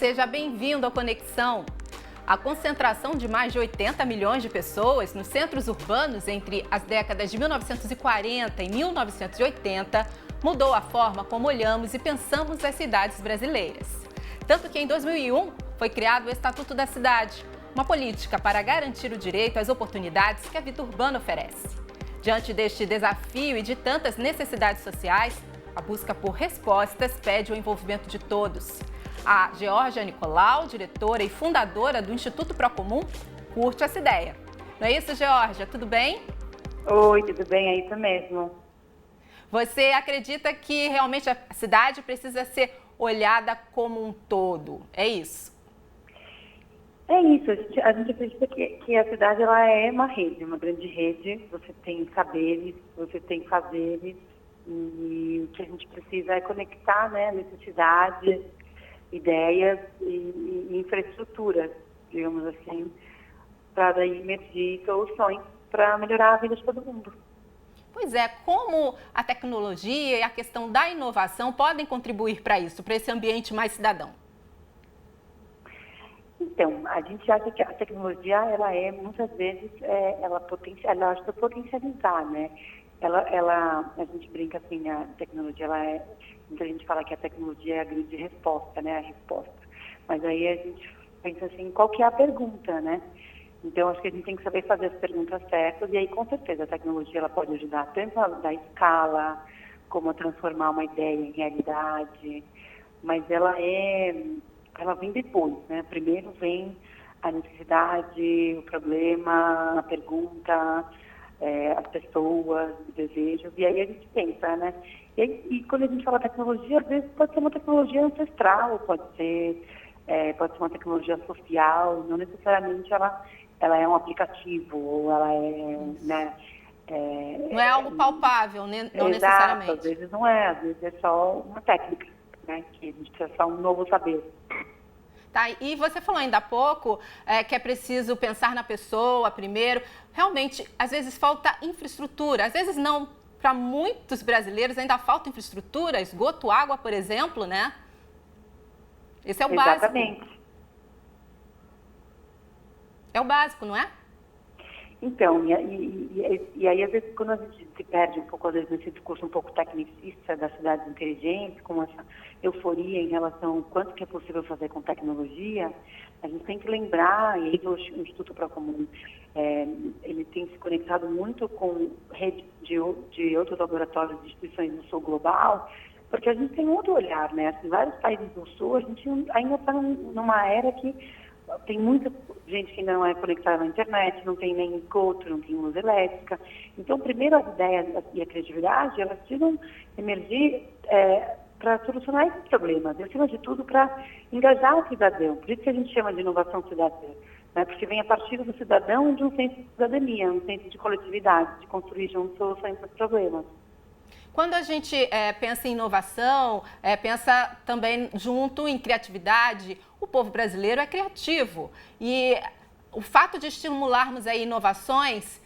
seja bem-vindo ao Conexão. A concentração de mais de 80 milhões de pessoas nos centros urbanos entre as décadas de 1940 e 1980 mudou a forma como olhamos e pensamos as cidades brasileiras. Tanto que em 2001 foi criado o Estatuto da Cidade, uma política para garantir o direito às oportunidades que a vida urbana oferece. Diante deste desafio e de tantas necessidades sociais, a busca por respostas pede o envolvimento de todos. A Geórgia Nicolau, diretora e fundadora do Instituto Procomum, curte essa ideia. Não é isso, Geórgia? Tudo bem? Oi, tudo bem? É isso mesmo. Você acredita que realmente a cidade precisa ser olhada como um todo? É isso? É isso. A gente acredita que a cidade ela é uma rede, uma grande rede. Você tem saberes, você tem fazeres. E o que a gente precisa é conectar, né, necessidades, ideias e infraestruturas, digamos assim, para daí emergir soluções para melhorar a vida de todo mundo. Pois é, como a tecnologia e a questão da inovação podem contribuir para isso, para esse ambiente mais cidadão? Então, a gente acha que a tecnologia, ela é, muitas vezes, ela ajuda a potencializar, né? A gente brinca assim, a tecnologia, muita gente fala que a tecnologia é a grande resposta, né? A resposta. Mas aí a gente pensa assim, qual que é a pergunta, né? Então, acho que a gente tem que saber fazer as perguntas certas e aí, com certeza, a tecnologia ela pode ajudar tanto a dar escala, como a transformar uma ideia em realidade, mas ela vem depois, né? Primeiro vem a necessidade, o problema, a pergunta, as pessoas, os desejos, e aí a gente pensa, né? E quando a gente fala tecnologia, às vezes pode ser uma tecnologia ancestral, pode ser uma tecnologia social, não necessariamente ela é um aplicativo, ou ela né? Não é algo palpável, né? Não exato, necessariamente. Às vezes não é, às vezes é só uma técnica, né? Que a gente precisa só um novo saber. Tá, e você falou ainda há pouco que é preciso pensar na pessoa primeiro. Realmente, às vezes falta infraestrutura, às vezes não. Para muitos brasileiros ainda falta infraestrutura, esgoto, água, por exemplo, né? Esse é o básico. Exatamente. É o básico, não é? Então, e aí, às vezes, quando a gente se perde um pouco, às vezes, nesse discurso um pouco tecnicista das cidades inteligentes, com essa euforia em relação ao quanto que é possível fazer com tecnologia, a gente tem que lembrar, e aí o Instituto Procomum, ele tem se conectado muito com rede de outros laboratórios de instituições do sul global, porque a gente tem outro olhar, né? Em vários países do sul, a gente ainda está numa era que tem muita gente que ainda não é conectada na internet, não tem nem esgoto, não tem luz elétrica. Então, primeiro, as ideias e a criatividade, elas precisam emergir para solucionar esses problemas. E, acima de tudo, para engajar o cidadão. Por isso que a gente chama de inovação cidadã, né? Porque vem a partir do cidadão e de um senso de cidadania, um senso de coletividade, de construir juntos soluções para os problemas. Quando a gente pensa em inovação, pensa também junto em criatividade, o povo brasileiro é criativo. E o fato de estimularmos aí inovações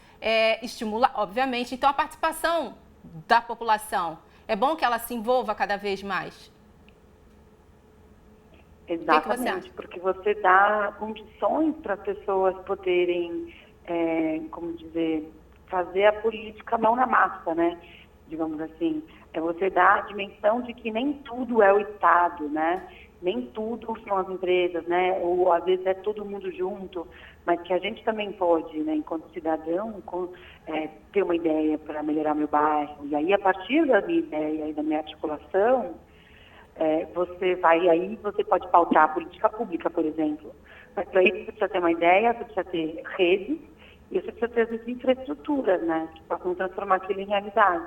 estimula, obviamente, então a participação da população. É bom que ela se envolva cada vez mais. Exatamente, porque você dá condições para as pessoas poderem, fazer a política mão na massa, né? Digamos assim, você dá a dimensão de que nem tudo é o Estado, né? Nem tudo são as empresas, né? Ou às vezes é todo mundo junto, mas que a gente também pode, né, enquanto cidadão, ter uma ideia para melhorar meu bairro. E aí, a partir da minha ideia e da minha articulação, você pode pautar a política pública, por exemplo. Mas para isso você precisa ter uma ideia, você precisa ter rede, e você precisa ter as infraestruturas, né? Que possam transformar aquilo em realidade.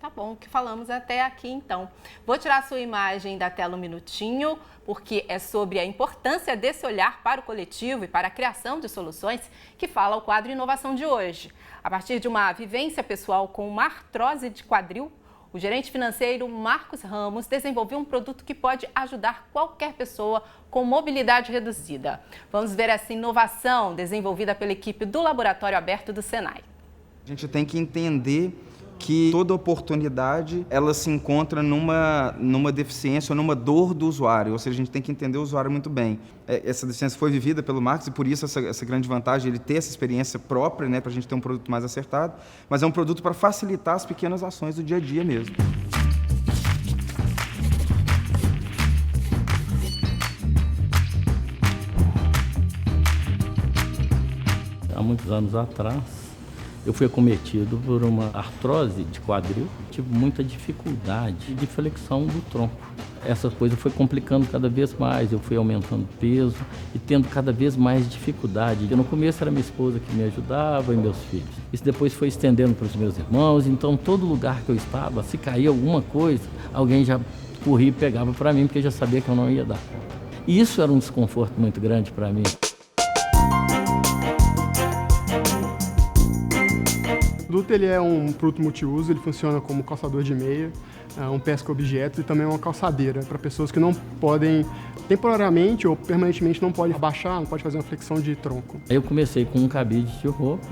Tá bom, que falamos até aqui então. Vou tirar a sua imagem da tela um minutinho, porque é sobre a importância desse olhar para o coletivo e para a criação de soluções que fala o quadro Inovação de hoje. A partir de uma vivência pessoal com uma artrose de quadril, o gerente financeiro Marcos Ramos desenvolveu um produto que pode ajudar qualquer pessoa com mobilidade reduzida. Vamos ver essa inovação desenvolvida pela equipe do Laboratório Aberto do Senai. A gente tem que entender que toda oportunidade ela se encontra numa deficiência ou numa dor do usuário, ou seja, a gente tem que entender o usuário muito bem. Essa deficiência foi vivida pelo Marcos e por isso essa grande vantagem, ele ter essa experiência própria, né, para a gente ter um produto mais acertado, mas é um produto para facilitar as pequenas ações do dia a dia mesmo. Há muitos anos atrás, eu fui acometido por uma artrose de quadril. Tive muita dificuldade de flexão do tronco. Essa coisa foi complicando cada vez mais, eu fui aumentando peso e tendo cada vez mais dificuldade. No começo era minha esposa que me ajudava e meus filhos. Isso depois foi estendendo para os meus irmãos, então todo lugar que eu estava, se caía alguma coisa, alguém já corria e pegava para mim, porque já sabia que eu não ia dar conta. E isso era um desconforto muito grande para mim. O produto ele é um produto multiuso, ele funciona como calçador de meia, um pesca-objeto e também uma calçadeira para pessoas que não podem, temporariamente ou permanentemente, não podem abaixar, não podem fazer uma flexão de tronco. Aí eu comecei com um cabide de roupa,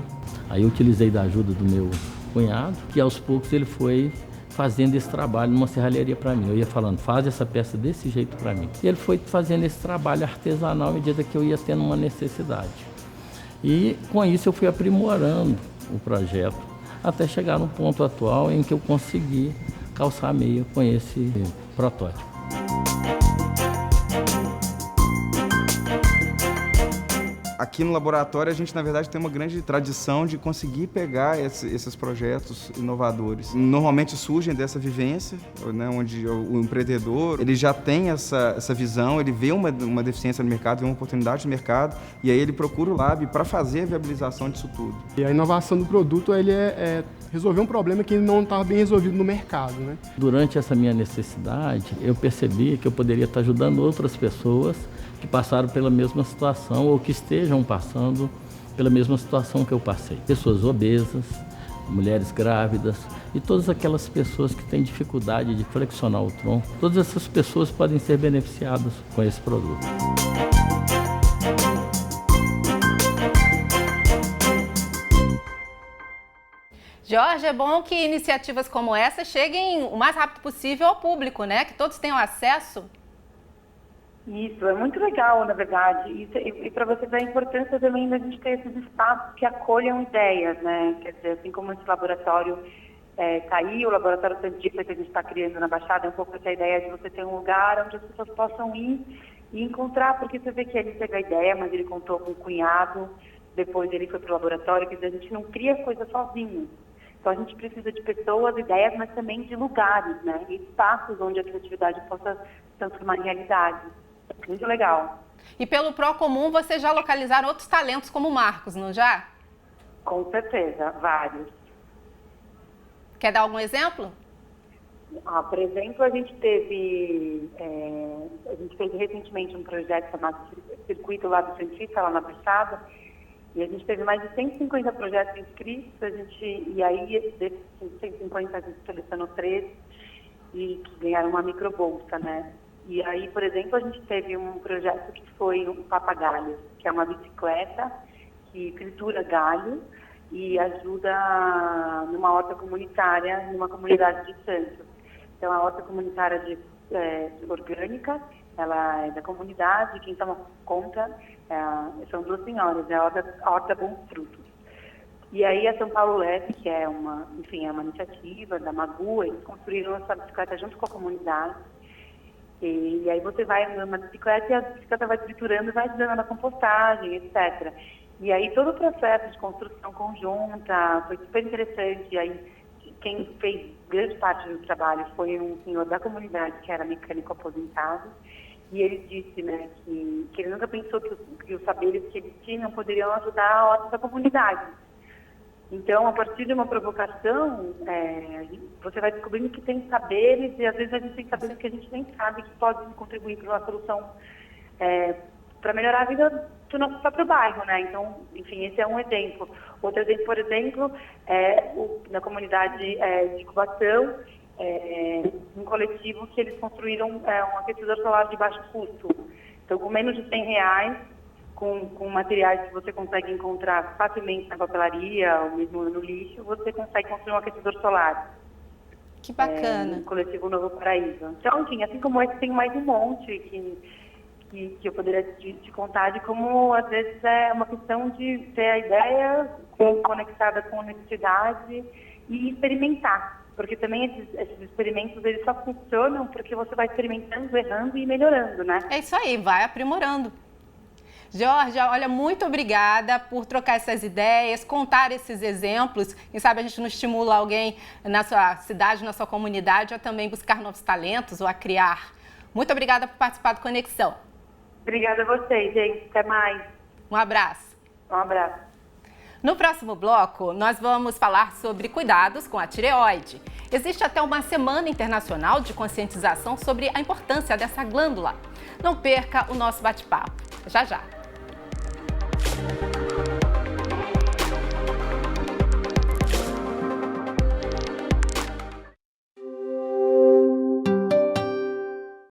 aí eu utilizei da ajuda do meu cunhado, que aos poucos ele foi fazendo esse trabalho numa serralheria para mim. Eu ia falando, faz essa peça desse jeito para mim. E ele foi fazendo esse trabalho artesanal à medida que eu ia tendo uma necessidade. E com isso eu fui aprimorando o projeto, até chegar no ponto atual em que eu consegui calçar a meia com esse protótipo. Aqui no laboratório a gente, na verdade, tem uma grande tradição de conseguir pegar esses projetos inovadores. Normalmente surgem dessa vivência, né, onde o empreendedor ele já tem essa visão, ele vê uma deficiência no mercado, vê uma oportunidade no mercado, e aí ele procura o Lab para fazer a viabilização disso tudo. E a inovação do produto ele é resolver um problema que não estava bem resolvido no mercado, né? Durante essa minha necessidade, eu percebi que eu poderia estar ajudando outras pessoas que passaram pela mesma situação ou que estejam passando pela mesma situação que eu passei. Pessoas obesas, mulheres grávidas e todas aquelas pessoas que têm dificuldade de flexionar o tronco. Todas essas pessoas podem ser beneficiadas com esse produto. Jorge, é bom que iniciativas como essa cheguem o mais rápido possível ao público, né? Que todos tenham acesso. Isso, é muito legal, na verdade. E para você ver a importância também da gente ter esses espaços que acolham ideias, né? Quer dizer, assim como esse laboratório está aí, o laboratório científico que a gente está criando na Baixada, é um pouco essa ideia de você ter um lugar onde as pessoas possam ir e encontrar, porque você vê que ele teve a ideia, mas ele contou com o cunhado, depois ele foi para o laboratório, quer dizer, a gente não cria coisa sozinho. Então a gente precisa de pessoas, ideias, mas também de lugares, né? E espaços onde a criatividade possa se transformar em realidade. Muito legal. E pelo Procomum, vocês já localizaram outros talentos como o Marcos, não já? Com certeza, vários. Quer dar algum exemplo? Por exemplo, a gente fez recentemente um projeto chamado Circuito Lab Cientista, lá na Baixada, e a gente teve mais de 150 projetos inscritos, e aí desses 150 a gente selecionou 13 e que ganharam uma microbolsa, né? E aí, por exemplo, a gente teve um projeto que foi o Papagalho, que é uma bicicleta que tritura galho e ajuda numa horta comunitária, numa comunidade de Santos. Então, a horta comunitária orgânica, ela é da comunidade, quem toma conta são duas senhoras, é a Horta Bons Frutos. E aí a São Paulo Leve, que é uma iniciativa da Magu, eles construíram essa bicicleta junto com a comunidade. E aí você vai andando na bicicleta e a bicicleta vai triturando e vai ajudando na compostagem, etc. E aí todo o processo de construção conjunta foi super interessante. E aí quem fez grande parte do trabalho foi um senhor da comunidade, que era mecânico aposentado. E ele disse, né, que ele nunca pensou que os saberes que eles tinham poderiam ajudar a horta da comunidade. Então, a partir de uma provocação, você vai descobrindo que tem saberes, e às vezes a gente tem saberes que a gente nem sabe que podem contribuir para uma solução para melhorar a vida do nosso próprio bairro, né? Então, enfim, esse é um exemplo. Outro exemplo, por exemplo, na comunidade de Cubatão, um coletivo que eles construíram um aquecedor solar de baixo custo. Então, com menos de R$100, com materiais que você consegue encontrar facilmente na papelaria ou mesmo no lixo, você consegue construir um aquecedor solar. Que bacana. No coletivo Novo Paraíso. Então, enfim, assim como esse, tem mais um monte que eu poderia te contar de como, às vezes, é uma questão de ter a ideia conectada com a necessidade e experimentar. Porque também esses experimentos, eles só funcionam porque você vai experimentando, errando e melhorando, né? É isso aí, vai aprimorando. Georgia, olha, muito obrigada por trocar essas ideias, contar esses exemplos. Quem sabe a gente não estimula alguém na sua cidade, na sua comunidade, a também buscar novos talentos ou a criar. Muito obrigada por participar do Conexão. Obrigada a vocês, gente. Até mais. Um abraço. Um abraço. No próximo bloco, nós vamos falar sobre cuidados com a tireoide. Existe até uma semana internacional de conscientização sobre a importância dessa glândula. Não perca o nosso bate-papo. Já, já.